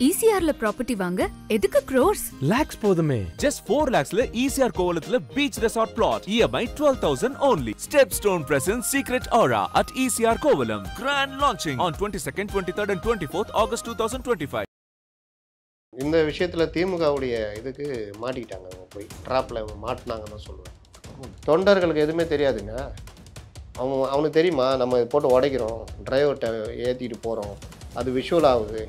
ECRல property வாங்க எதுக்கு crores? Lakhs போதுமே. Just 4 lakhsல ECR கோவலத்துல beach resort plot. EMI 12,000 only. Stepstone presents Secret Aura at ECR Kovalam. Grand launching on 22nd, 23rd and 24th August 2025. இந்த விஷயத்துல திமுகவுடைய இதுக்கு மாட்டிக்கிட்டாங்க. அவங்க போய் ட்ராப்ல மாட்டினாங்கன்னு சொல்லுவேன். தொண்டர்களுக்கு எதுவுமே தெரியாதுங்க. அவனுக்கு தெரியுமா நம்ம போட்டு உடைக்கிறோம், டிரைவர்கிட்ட ஏற்றிட்டு போகிறோம், அது விஷுவல் ஆகுது,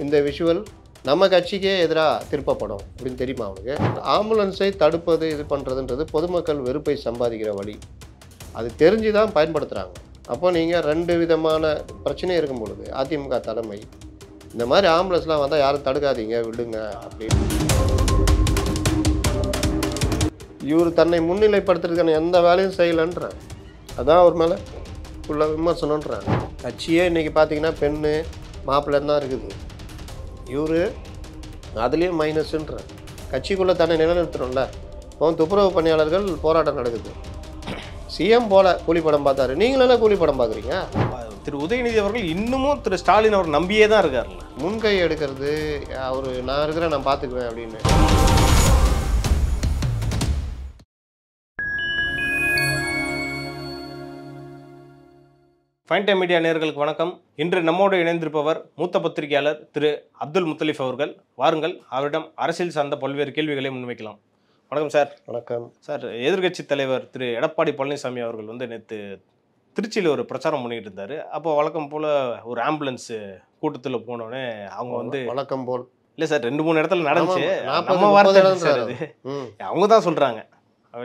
இந்த விஷுவல் நம்ம கட்சிக்கே எதிராக திருப்பப்படும் அப்படின்னு தெரியுமா அவனுக்கு? ஆம்புலன்ஸை தடுப்பது இது பண்ணுறதுன்றது பொதுமக்கள் வெறுப்பை சம்பாதிக்கிற வழி. அது தெரிஞ்சு தான் பயன்படுத்துகிறாங்க. அப்போ நீங்கள் ரெண்டு விதமான பிரச்சனை இருக்கும் பொழுது அதிமுக தலைமை இந்த மாதிரி ஆம்புலன்ஸ்லாம் வந்தால் யாரும் தடுக்காதீங்க விடுங்க அப்படின்னு இவர் தன்னை முன்னிலைப்படுத்துறதுக்கான எந்த வேலையும் செய்யலைன்றேன். அதான் அவர் மேலே ஃபுல்லாக விமர்சனன்றேன். கட்சியே இன்றைக்கி பார்த்தீங்கன்னா பெண்ணு மாப்பிள்ளைன்னு தான் இருக்குது. இவர் அதுலேயும் மைனஸுன்றேன். கட்சிக்குள்ளே தன்னை நிலைநிறுத்தணும்ல. இப்போ துப்புரவு பணியாளர்கள் போராட்டம் நடக்குது. சிஎம் போல கூலி படம் பார்த்தாரு, நீங்களெல்லாம் கூலி படம் பார்க்குறீங்க. திரு உதயநிதி அவர்கள் இன்னமும் திரு ஸ்டாலின் அவர் நம்பியே தான் இருக்காருல்ல. முன்கை எடுக்கிறது அவர் நான் இருக்கிறேன் நான் பார்த்துக்குவேன் அப்படின்னு. ஃபைன் டைம் மீடியா நேயர்களுக்கு வணக்கம். இன்று நம்மோடு இணைந்திருப்பவர் மூத்த பத்திரிகையாளர் திரு அப்துல் முத்தலிஃப் அவர்கள். வாருங்கள், அவரிடம் அரசியல் சார்ந்த பல்வேறு கேள்விகளை முன்வைக்கலாம். வணக்கம் சார். வணக்கம் சார். எதிர்க்கட்சி தலைவர் திரு எடப்பாடி பழனிசாமி அவர்கள் நேற்று திருச்சியில் ஒரு பிரச்சாரம் பண்ணிட்டு இருந்தார். அப்போ வழக்கம் போல் ஒரு ஆம்புலன்ஸ் கூட்டத்தில் போனோடனே அவங்க வழக்கம் போல் இல்லை சார், 2-3 இடத்துல நடந்துச்சு. நம்ம வார்த்தை சார், அது அவங்க தான் சொல்கிறாங்க.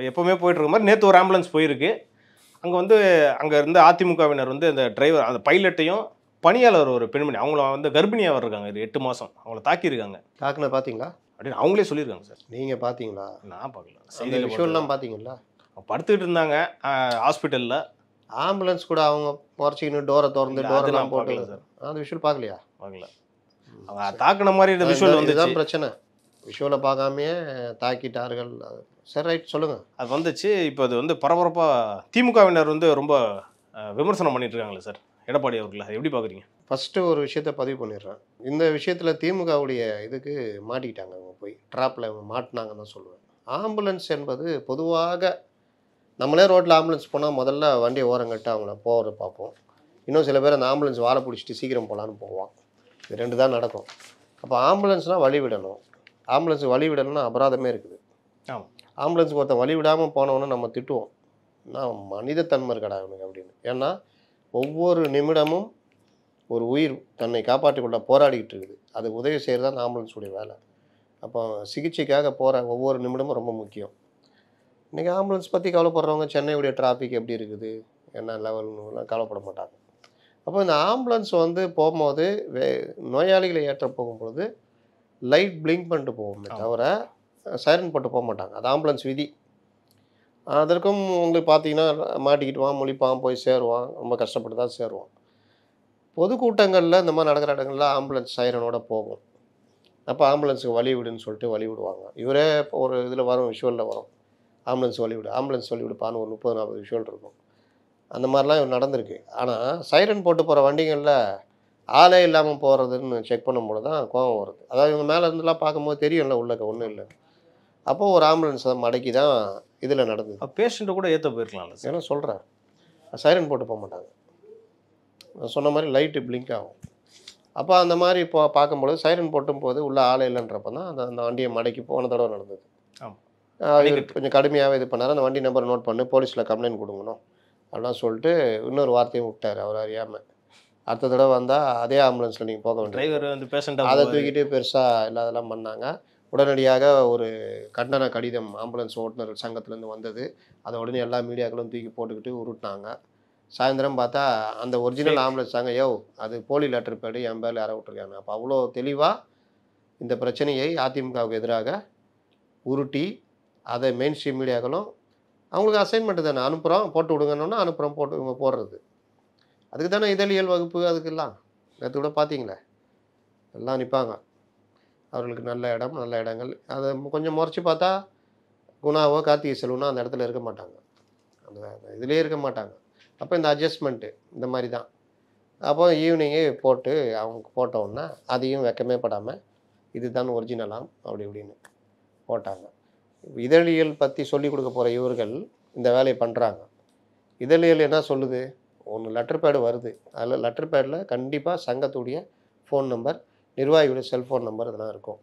எப்போவுமே போயிட்டு இருக்க மாதிரி நேற்று ஒரு ஆம்புலன்ஸ் போயிருக்கு. அங்கே இருந்து அதிமுகவினர் அந்த டிரைவர் அந்த பைலட்டையும் பணியாளர் ஒரு பெண்மணி அவங்கள கர்ப்பிணியாக இருக்காங்க, இது 8 மாதம், அவங்கள தாக்கியிருக்காங்க. தாக்குன பார்த்தீங்களா அப்படின்னு அவங்களே சொல்லியிருக்காங்க சார். நீங்கள் பார்த்தீங்களா? நான் பார்க்கல. செய்தியில் விஷயம்லாம் பார்த்தீங்களா? படுத்துக்கிட்டு இருந்தாங்க ஹாஸ்பிட்டலில். ஆம்புலன்ஸ் கூட அவங்க முறைச்சிக்கின்னு டோரை திறந்து டோரெல்லாம் போட்டு சார். அந்த விஷயம் பார்க்கலையா? பார்க்கல. அவங்க தாக்குன மாதிரி இந்த விஷுவல் இதுதான் பிரச்சனை. விஷுவலை பார்க்காமையே தாக்கிட்டார்கள். சரி, ரைட், சொல்லுங்கள். அது வந்துச்சு. இப்போ அது பரபரப்பாக திமுகவினர் ரொம்ப விமர்சனம் பண்ணிட்டு இருக்காங்களே சார் எடப்பாடி அவர்களை, எப்படி பார்க்குறீங்க? ஃபஸ்ட்டு ஒரு விஷயத்த பதிவு பண்ணிடுறேன். இந்த விஷயத்தில் திமுகவுடைய இதுக்கு மாட்டிக்கிட்டாங்க. அவங்க போய் ட்ராப்பில் மாட்டினாங்கன்னு தான் சொல்லுவேன். ஆம்புலன்ஸ் என்பது பொதுவாக நம்மளே ரோட்டில் ஆம்புலன்ஸ் போனால் முதல்ல வண்டியை ஓரங்கட்டு அவங்கள போகிற பார்ப்போம். இன்னும் சில பேர் அந்த ஆம்புலன்ஸ் வாழை பிடிச்சிட்டு சீக்கிரம் போகலான்னு போவான். இது ரெண்டு தான் நடக்கும். அப்போ ஆம்புலன்ஸ்னால் வழி விடணும். ஆம்புலன்ஸுக்கு வழி விடணும்னா அபராதமே இருக்குது. ஆமாம். ஆம்புலன்ஸுக்கு ஒருத்தன் வழி விடாமல் போனவொன்னே நம்ம திட்டுவோம், நான் மனிதத்தன்மை இருக்கடா அவனுக்கு அப்படின்னு. ஏன்னா ஒவ்வொரு நிமிடமும் ஒரு உயிர் தன்னை காப்பாற்றிக்கொள்ள போராடிக்கிட்டு இருக்குது. அது உதவி செய்கிறது தான் ஆம்புலன்ஸுடைய வேலை. அப்போ சிகிச்சைக்காக போகிற ஒவ்வொரு நிமிடமும் ரொம்ப முக்கியம். இன்றைக்கி ஆம்புலன்ஸ் பற்றி கவலைப்படுறவங்க சென்னையுடைய டிராஃபிக் எப்படி இருக்குது என்ன லெவல்னுலாம் கவலைப்பட மாட்டாங்க. அப்போ இந்த ஆம்புலன்ஸ் போகும்போது நோயாளிகளை ஏற்ற போகும்பொழுது லைட் பிளிங்க் பண்ணிட்டு போவோமே தவிர சைரன் போட்டு போக மாட்டாங்க. அது ஆம்புலன்ஸ் விதி. அதற்கும் உங்களுக்கு பார்த்தீங்கன்னா மாட்டிக்கிட்டுவான், முழிப்பான், போய் சேருவான், ரொம்ப கஷ்டப்பட்டு தான் சேருவான். பொதுக்கூட்டங்களில் இந்த மாதிரி நடக்கிற இடங்களில் ஆம்புலன்ஸ் சைரனோட போகும். அப்போ ஆம்புலன்ஸுக்கு வழி விடுன்னு சொல்லிட்டு வழி விடுவாங்க. இவரே இப்போ ஒரு இதில் வரும், விஷுவலில் வரும், ஆம்புலன்ஸ் வழி விடு, ஆம்புலன்ஸ் வழி விடுப்பான்னு ஒரு 30-40 விஷுவல் இருக்கும். அந்த மாதிரிலாம் இவர் நடந்திருக்கு. ஆனால் சைரன் போட்டு போகிற வண்டிகளில் ஆளே இல்லாமல் போகிறதுன்னு செக் பண்ணும்போது தான் கோபம் வருது. அதாவது இவங்க மேலே இருந்துலாம் பார்க்கும்போது தெரியும்ல உள்ளக்க ஒன்றும் இல்லை. அப்போது ஒரு ஆம்புலன்ஸை மடக்கி தான் இதில் நடந்தது. பேஷண்ட்டை கூட ஏற்ற போயிருக்கலாம்ல சார். ஏன்னா சொல்கிறேன், சைரன் போட்டு போக மாட்டாங்க. நான் சொன்ன மாதிரி லைட்டு பிளிங்க் ஆகும். அப்போ அந்த மாதிரி இப்போ பார்க்கும்பொழுது சைரன் போட்டும் போது உள்ள ஆளே இல்லைன்றப்ப தான் அந்த வண்டியை மடக்கி போன தடவை நடந்தது. கொஞ்சம் கடுமையாகவே இது பண்ணார். அந்த வண்டி நம்பர் நோட் பண்ணி போலீஸில் கம்ப்ளைண்ட் கொடுக்கணும் அப்படிலாம் சொல்லிட்டு இன்னொரு வார்த்தையும் விட்டார் அவர் அறியாமல். அடுத்த தடவை வந்தால் அதே ஆம்புலன்ஸில் நீங்கள் போக வேண்டிய டிரைவர் பேஷண்ட்டை அதை தூக்கிட்டு பெருசாக இல்லாதெல்லாம் பண்ணாங்க. உடனடியாக ஒரு கண்டன கடிதம் ஆம்புலன்ஸ் ஓட்டுநர் சங்கத்துலேருந்து வந்தது. அதை உடனே எல்லா மீடியாக்களும் தூக்கி போட்டுக்கிட்டு உருட்டினாங்க. சாயந்தரம் பார்த்தா அந்த ஒரிஜினல் ஆம்புலன்ஸ் தாங்க, அது போலி லெட்டர் பேடு என் பேரில் யாரை விட்டுருக்காங்க. அப்போ அவ்வளோ தெளிவாக இந்த பிரச்சனையை அதிமுகவுக்கு எதிராக உருட்டி அதை மெயின் ஸ்ட்ரீம் மீடியாக்களும் அவங்களுக்கு அசைன்மெண்ட்டு தானே அனுப்புகிறோம், போட்டு விடுங்கன்னு அனுப்புகிறோம், போட்டு இவங்க போடுறது. அதுக்கு தானே இதழியல் வகுப்பு, அதுக்கெல்லாம் நேற்று கூட பார்த்தீங்களே எல்லாம் நிற்பாங்க. அவர்களுக்கு நல்ல இடம், நல்ல இடங்கள். அதை கொஞ்சம் முறைச்சி பார்த்தா குணாவோ கார்த்திகை செல்வனோ அந்த இடத்துல இருக்க மாட்டாங்க, அந்த இதிலே இருக்க மாட்டாங்க. அப்போ இந்த அட்ஜஸ்ட்மெண்ட்டு இந்த மாதிரி தான். அப்போ ஈவினிங்கே போட்டு அவங்க போட்டோன்னா அதையும் வெக்கமே படாமல் இதுதான் ஒரிஜினலாம் அப்படி இப்படின்னு போட்டாங்க. இதழியல் பற்றி சொல்லிக் கொடுக்க போகிற இவர்கள் இந்த வேலையை பண்ணுறாங்க. இதழியல் என்ன சொல்லுது, ஒன்று லெட்டர் பேடு வருது, அதில் லெட்டர் பேடில் கண்டிப்பாக சங்கத்துடைய ஃபோன் நம்பர், நிர்வாகியுடைய செல்ஃபோன் நம்பர் இதெல்லாம் இருக்கும்.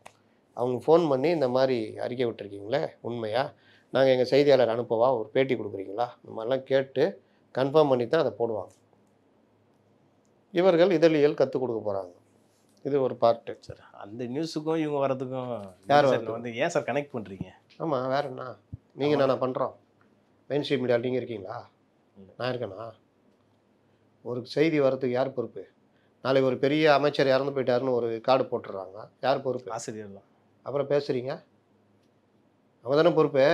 அவங்க ஃபோன் பண்ணி இந்த மாதிரி அறிக்கை விட்டுருக்கீங்களே உண்மையா, நாங்கள் எங்கள் செய்தியாளர் அனுப்பவா, ஒரு பேட்டி கொடுக்குறீங்களா, இந்த மாதிரிலாம் கேட்டு கன்ஃபார்ம் பண்ணி தான் அதை போடுவாங்க. இவர்கள் இதழியல் கற்றுக் கொடுக்க போகிறாங்க. இது ஒரு பார்ட்டு. சார் அந்த நியூஸுக்கும் இவங்க வரதுக்கும் யார் வந்து ஏன் சார் கனெக்ட் பண்ணுறீங்க? ஆமாம், வேற என்ன, நீங்கள் என்ன பண்ணுறோம், மெயின் ஸ்ட்ரீம் மீடியாவில் நீங்கள் இருக்கீங்களா, நான் இருக்கேனா? ஒரு செய்தி வரதுக்கு யார் பொறுப்பு? நாளைக்கு ஒரு பெரிய அமைச்சர் இறந்து போயிட்டாருன்னு ஒரு கார்டு போட்டுடுறாங்க, யார் பொறுப்பு? ஆசிரியர் தான். அப்புறம் பேசுகிறீங்க, அவங்க தானே பொறுப்பு.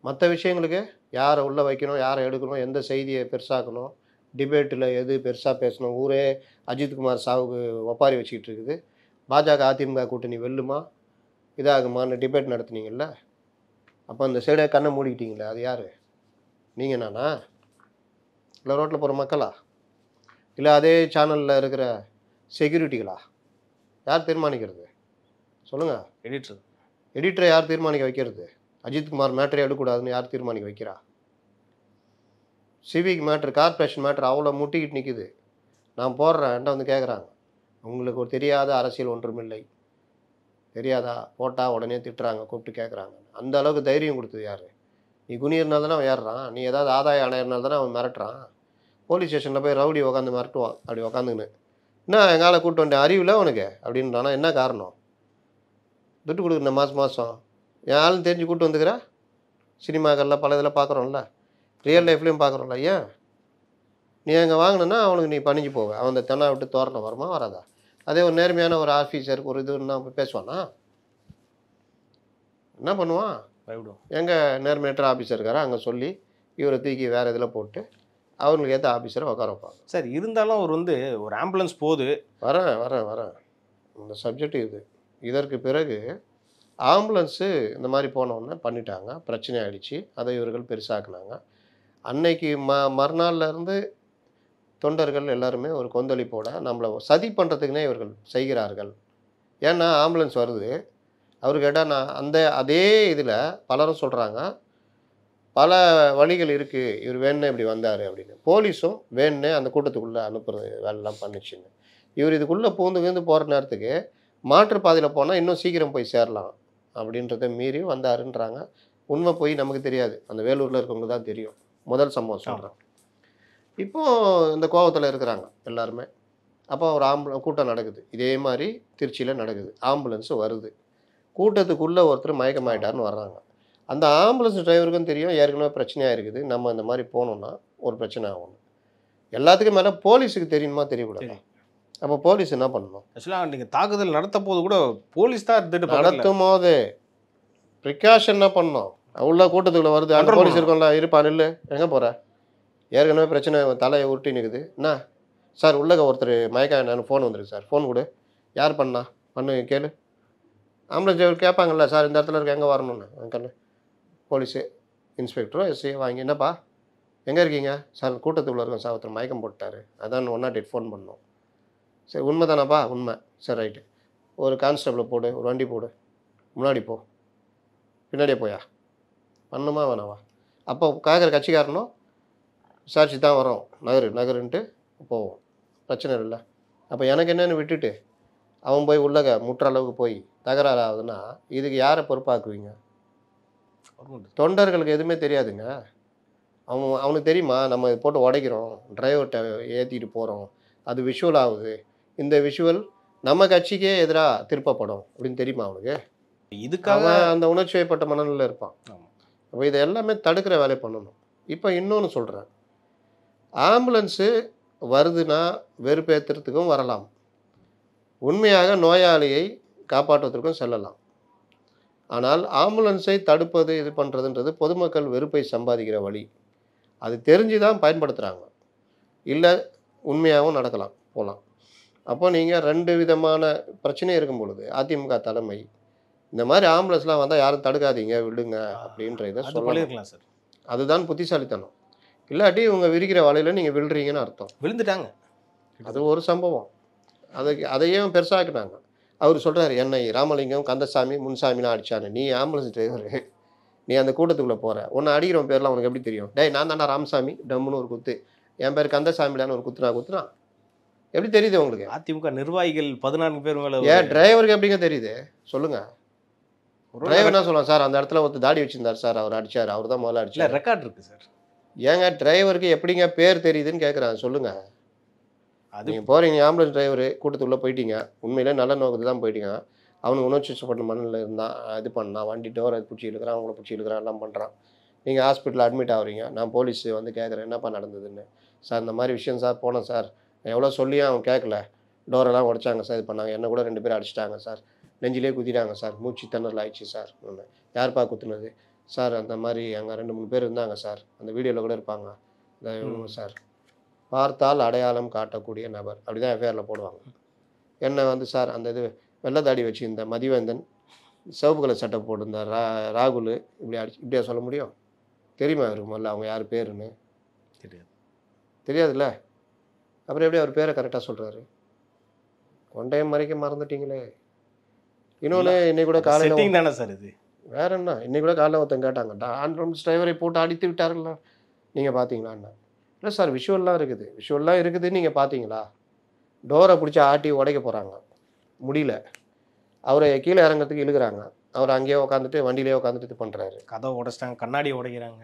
மற்ற விஷயங்களுக்கு யாரை உள்ளே வைக்கணும், யாரை எடுக்கணும், எந்த செய்தியை பெருசாக்கணும், டிபேட்டில் எது பெருசாக பேசணும், ஊரே அஜித்குமார் சாவுக்கு ஒப்பாரி வச்சுக்கிட்டு இருக்குது, பாஜக அதிமுக கூட்டணி வெல்லுமா இதாகுமான்னு டிபேட் நடத்துனீங்கல்ல, அப்போ அந்த சைடை கண்ணை மூடிக்கிட்டீங்களே, அது யார்? நீங்கள் நானா, இல்லை ரோட்டில் போகிற மக்களா, இல்லை அதே சேனலில் இருக்கிற செக்யூரிட்டிகளா? யார் தீர்மானிக்கிறது சொல்லுங்கள்? எடிட்டரை யார் தீர்மானிக்க வைக்கிறது? அஜித்குமார் மேட்டரே எடுக்கக்கூடாதுன்னு யார் தீர்மானிக்க வைக்கிறா? சிவிக் மேட்ரு, கார்பரேஷன் மேட்ரு அவ்வளோ முட்டிக்கிட்டு நிற்குது. நான் போடுறேன் என்கிட்ட வந்து கேட்குறாங்க, உங்களுக்கு ஒரு தெரியாத அரசியல் ஒன்றுமில்லை, தெரியாதா? போட்டால் உடனே திட்டுறாங்க, கூப்பிட்டு கேட்குறாங்க. அந்த அளவுக்கு தைரியம் கொடுத்தது யார்? நீ குனியிருந்தால் தானே அவன் ஏறுறான், நீ ஏதாவது ஆதாயம் அடையிறனால தானே அவன் மிரட்டுறான். போலீஸ் ஸ்டேஷனில் போய் ரவுடி உட்காந்து மிரட்டுவான், அப்படி உட்காந்துன்னு என்ன எங்கால கூப்பிட்டு வந்துட்டேன் அறிவில் உனக்கு அப்படின்றானா, என்ன காரணம்? துட்டு கொடுக்குறேன் மாதம் என் ஆளுன்னு தெரிஞ்சு கூப்பிட்டு வந்துக்கிறா. சினிமாக்களில் பல இதில் பார்க்குறோம்ல, ரியல் லைஃப்லேயும் பார்க்குறோம்ல. ஏன் நீ அங்கே வாங்கினா அவனுக்கு நீ பணிஞ்சு போவ, அவன் அந்த தென்னை விட்டு தோரணம் வருமா வராதா? அதே ஒரு நேர்மையான ஒரு ஆஃபீஸருக்கு ஒரு இதுன்னா பேசுவானா? என்ன பண்ணுவான்? எங்கே நேர்மையற்ற ஆஃபீஸர் இருக்காரா அங்கே சொல்லி இவரை தூக்கி வேறு இதில் போட்டு அவங்களுக்கு ஏற்ற ஆஃபீஸரை உட்கார வைப்பாங்க. சார் இருந்தாலும் அவர் வந்து ஒரு ஆம்புலன்ஸ் போகுது. வரேன் இந்த சப்ஜெக்ட் இது. இதற்கு பிறகு ஆம்புலன்ஸு இந்த மாதிரி போனோடனே பண்ணிட்டாங்க, பிரச்சனை ஆகிடுச்சு, அதை இவர்கள் பெருசாக்குனாங்க. அன்னைக்கு மறுநாள்ல இருந்து தொண்டர்கள் எல்லாருமே ஒரு கொந்தளிப்போட நம்மளை சதி பண்ணுறதுக்குனே இவர்கள் செய்கிறார்கள். ஏன்னா ஆம்புலன்ஸ் வருது, அவர் கேட்டால் நான் அதே இதில் பலரும் சொல்கிறாங்க, பல வழிகள் இருக்குது, இவர் வேணுன்னே இப்படி வந்தார் அப்படின்னு. போலீஸும் வேணுன்னே அந்த கூட்டத்துக்குள்ளே அனுப்புறது வேலைலாம் பண்ணிச்சுன்னு. இவர் இதுக்குள்ளே பூந்து போகிற நேரத்துக்கு மாற்றுப்பாதையில் போனால் இன்னும் சீக்கிரம் போய் சேரலாம் அப்படின்றத மீறி வந்தாருன்றாங்க. உண்மை போய் நமக்கு தெரியாது, அந்த வேலூரில் இருக்கவங்க தான் தெரியும். முதல் சம்பவம் சொல்கிறேன். இப்போது இந்த கோவத்தில் இருக்கிறாங்க எல்லாருமே. அப்போ ஒரு கூட்டம் நடக்குது, இதே மாதிரி திருச்சியில் நடக்குது. ஆம்புலன்ஸு வருது, கூட்டத்துக்குள்ளே ஒருத்தர் மயக்கமாயிட்டாருன்னு வர்றாங்க. அந்த ஆம்புலன்ஸ் டிரைவருக்கும் தெரியும் ஏற்கனவே பிரச்சனையாக இருக்குது, நம்ம இந்த மாதிரி போனோம்னா ஒரு பிரச்சனை ஆகணும். எல்லாத்துக்கும் மேலே போலீஸுக்கு தெரியணுமா தெரியக்கூடாது. அப்போ போலீஸ் என்ன பண்ணணும்? ஆக்சுவலாக நீங்கள் தாக்குதல் நடத்த போது கூட போலீஸ் தான் நடத்தும் போது ப்ரிகாஷன் என்ன பண்ணணும்? உள்ள கூட்டத்துக்குள்ளே வருது, அந்த போலீஸ் இருக்கோம்ல, இருப்பா நில்லு, எங்கே போகிற, ஏற்கனவே பிரச்சனை தலையை உருட்டி நிற்குது, என்ன சார் உள்ளக ஒருத்தர் மயக்கம் என்னன்னு ஃபோன் வந்துருக்கு சார், ஃபோன் கொடு, யார் பண்ணு கேளு. ஆம்புலன்ஸ் டிரைவர் கேட்பாங்கல்ல, சார் இந்த இடத்துல இருக்க எங்கே வரணும்னு. கண்ணு போலீஸு இன்ஸ்பெக்டரோ எஸ்ஐ வாங்கி, என்னப்பா எங்கே இருக்கீங்க சார்? கூட்டத்துக்குள்ளே இருக்கோம் சார், ஒருத்தர் மயக்கம் போட்டார், அதான் 108 ஃபோன் பண்ணோம். சரி உண்மை தானப்பா? உண்மை. சரி ரைட்டு, ஒரு கான்ஸ்டபிளை போடு, ஒரு வண்டி போடு, முன்னாடி போ, பின்னாடியே போயா, பண்ணுமா வேணாவா? அப்போ கேட்குற கட்சிக்காரனும் விசாரிச்சு தான் வரோம், நகருன்ட்டு போவோம், பிரச்சனை இல்லை. அப்போ எனக்கு என்னென்னு விட்டுட்டு அவன் போய் உள்ளக முற்ற அளவுக்கு போய் தகராறு ஆகுதுன்னா இதுக்கு யாரை பொறுப்பாக்குவீங்க? தொண்டர்களுக்கு எதுவுமே தெரியாதுங்க. அவனுக்கு தெரியுமா நம்ம போட்டு உடைக்கிறோம், டிரைவர்கிட்ட ஏற்றிட்டு போகிறோம், அது விஷுவல் ஆகுது, இந்த விஷுவல் நம்ம கட்சிக்கே எதிராக திருப்பப்படும் அப்படின்னு தெரியுமா அவனுக்கு? இதுக்காக அந்த உணர்ச்சி வயப்பட்ட மனநிலையில் இருப்பான். அப்போ இதை எல்லாமே தடுக்கிற வேலையை பண்ணணும். இப்போ இன்னொன்று சொல்கிறேன், ஆம்புலன்ஸு வருதுன்னா வெறுப்பேற்றுறதுக்கும் வரலாம், உண்மையாக நோயாளியை காப்பாற்றுவதற்கும் செல்லலாம். ஆனால் ஆம்புலன்ஸை தடுப்பது இது பண்ணுறதுன்றது பொதுமக்கள் வெறுப்பை சம்பாதிக்கிற வழி. அது தெரிஞ்சு தான் பயன்படுத்துகிறாங்க, இல்லை உண்மையாகவும் நடக்கலாம் போகலாம். அப்போ நீங்கள் 2 விதமான பிரச்சனை இருக்கும் பொழுது அதிமுக தலைமை இந்த மாதிரி ஆம்புலன்ஸ்லாம் வந்தால் யாரும் தடுக்காதீங்க விடுங்க அப்படின்ற இதை சொல்லலாம் சார். அதுதான் புத்திசாலித்தனம். இல்லாட்டி இவங்க விரிக்கிற வலையில் நீங்கள் விழுறீங்கன்னு அர்த்தம். விழுந்துட்டாங்க. அது ஒரு சம்பவம், அதையும் பெருசாக்கினாங்க. அவர் சொல்கிறார், என்னை ராமலிங்கம், கந்தசாமி, முன்சாமிலாம் அடித்தானு. நீ ஆம்புலன்ஸ் டிரைவரு, நீ அந்த கூட்டத்துக்குள்ளே போகிற, உன்னை அடிக்கிறவன் பேர்லாம் உனக்கு எப்படி தெரியும்? டேய் நான் தாண்டா ராமசாமி, டம்முன்னு ஒரு குத்து, என் பேர் கந்தசாமிலான்னு ஒரு குத்துறான். எப்படி தெரியுது உங்களுக்கு? அதிமுக நிர்வாகிகள் 14 பேர் மேலே ஏன் டிரைவருக்கு எப்படிங்க தெரியுது சொல்லுங்கள்? டிரைவர் என்ன சொல்லலாம், சார் அந்த இடத்துல ஒருத்தர் தாடி வச்சிருந்தார் சார், அவர் அடிச்சார், அவர் தான் முதல்ல அடிச்சார். ரெக்கார்ட் இருக்குது சார். ஏங்க டிரைவருக்கு எப்படிங்க பேர் தெரியுதுன்னு கேட்குறாங்க, சொல்லுங்கள். அது நீங்கள் போகிறீங்க, ஆம்புலன்ஸ் டிரைவரு கூட்டத்துக்குள்ளே போயிட்டீங்க, உண்மையிலே நல்ல நோக்கத்துக்கு தான் போயிட்டீங்க. அவனுக்கு உணர்ச்சி வசப்பட்ட மண்ணில் இருந்தான், இது பண்ணான், வண்டி டோரை பிடிச்சி இழுக்கிறான், அவங்கள பிடிச்சி இழுக்கிறான், எல்லாம் பண்ணுறான். நீங்கள் ஹாஸ்பிட்டலில் அட்மிட் ஆகுறீங்க, நான் போலீஸ் வந்து கேட்குறேன் என்னப்பா நடந்ததுன்னு. சார் இந்த மாதிரி விஷயம் சார், போனேன் சார், எவ்வளோ சொல்லியும் அவன் கேட்கல, டோரெல்லாம் உடைச்சாங்க சார், இது பண்ணாங்க, என்ன கூட 2 பேர் அடிச்சிட்டாங்க சார், நெஞ்சிலே குத்திட்டாங்க சார், மூச்சு திணறல் ஆயிடுச்சு சார். யார்ப்பா குத்துனது சார்? அந்த மாதிரி அங்கே 2-3 பேர் இருந்தாங்க சார், அந்த வீடியோவில் கூட இருப்பாங்க சார், பார்த்தால் அடையாளம் காட்டக்கூடிய நபர், அப்படி தான் எஃப்ஐஆரில் போடுவாங்க. என்ன வந்து சார் அந்த இது வெள்ளதாடி வச்சு இந்த மதிவேந்தன், சிவப்பு கலர் சட்டை போட்டிருந்த ராகுல் இப்படி இப்படியா சொல்ல முடியும்? தெரியுமா இவருக்கு முதல்ல அவங்க யார் பேருன்னு? தெரியாதுல்ல. அப்புறம் எப்படி அவர் பேரை கரெக்டாக சொல்கிறாரு? கொண்டையம் மறைக்க மறந்துட்டீங்களே. இன்னொன்று இன்னைக்கு கூட காலையில் தானே சார் இது, வேற என்ன, இன்னைக்கு கூட காலையில் ஒருத்தன் கேட்டாங்க, ஆம்புலன்ஸ் டிரைவரை போட்டு அடித்து விட்டாருங்களா, நீங்கள் பார்த்தீங்களான்னா? இல்லை சார் விஷுவல்லாம் இருக்குது, நீங்கள் பார்த்தீங்களா? டோரை பிடிச்சி ஆட்டி உடைக்க போகிறாங்க, முடியல, அவரை கீழே இறங்கிறதுக்கு இழுக்கிறாங்க, அவர் அங்கேயே உட்காந்துட்டு வண்டியிலே உட்காந்துட்டு இது பண்ணுறாரு. கதவை உடைச்சிட்டாங்க, கண்ணாடி உடைக்கிறாங்க,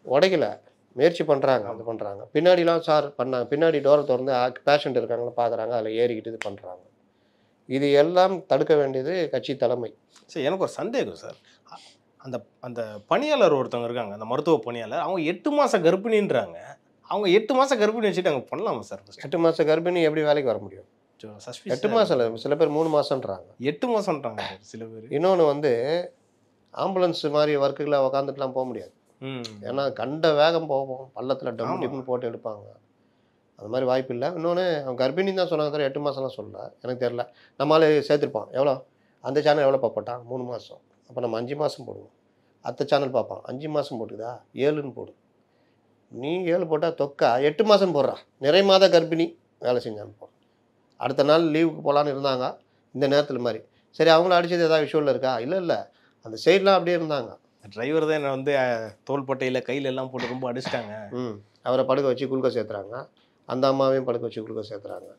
உடைக்கல, முயற்சி பண்ணுறாங்க, அது பண்ணுறாங்க. பின்னாடிலாம் சார் பண்ணாங்க, பின்னாடி டோரை திறந்து பேஷண்ட் இருக்காங்களா பார்க்குறாங்க, அதில் ஏறிக்கிட்டு இது பண்ணுறாங்க. இது எல்லாம் தடுக்க வேண்டியது கட்சி தலைமை. சரி, எனக்கு ஒரு சந்தேகம் சார். அந்த அந்த பணியாளர் ஒருத்தவங்க இருக்காங்க, அந்த மருத்துவ பணியாளர், அவங்க 8 மாதம் கர்ப்பிணின்றாங்க. அவங்க 8 மாதம் கர்ப்பிணி வச்சுட்டு அங்கே பண்ணலாமா சார்? 8 மாதம் கர்ப்பிணி எப்படி வேலைக்கு வர முடியும்? 8 மாதம் இல்லை, சில பேர் 3 மாதம்ன்றாங்க, 8 மாதம்ன்றாங்க சில பேர். இன்னொன்று வந்து ஆம்புலன்ஸ் மாதிரி ஒர்க்குகளை உக்காந்துட்டுலாம் போக முடியாது. ஏன்னா கண்ட வேகம் போவோம், பள்ளத்தில் டிம்னு போட்டு எடுப்பாங்க, அது மாதிரி வாய்ப்பு இல்லை. இன்னொன்று அவங்க கர்ப்பிணி தான் சொன்னாங்க தவிர 8 மாதம்லாம் சொல்லலை, எனக்கு தெரில. நம்மளால சேர்த்துருப்பான், எவ்வளோ அந்த சேனல் எவ்வளோ பார்ப்பட்டான்? 3 மாதம். அப்போ நம்ம 5 மாதம் போடுவோம். அடுத்த சேனல் பார்ப்பான், 5 மாதம் போட்டுக்குதா, 7ன்னு போடு. நீ 7 போட்டால் தொக்கா 8 மாதம் போடுறா. நிறை மாத கர்ப்பிணி வேலை செஞ்சான்னு போ. அடுத்த நாள் லீவுக்கு போகலான்னு இருந்தாங்க இந்த நேரத்தில் மாதிரி. சரி, அவங்கள அடித்தது ஏதாவது விஷுவலில் இருக்கா? இல்லை, அந்த சைட்லாம் அப்படியே இருந்தாங்க. டிரைவர் தான் என்ன வந்து தோள்பட்டையில் கையில் எல்லாம் போட்டு ரொம்ப அடிச்சிட்டாங்க. அவரை படுக்க வச்சு குளுக்கோஸ் ஏற்றுறாங்க, அந்த அம்மாவையும் படுக்க வச்சு குளுக்கோஸ் ஏற்றுறாங்க.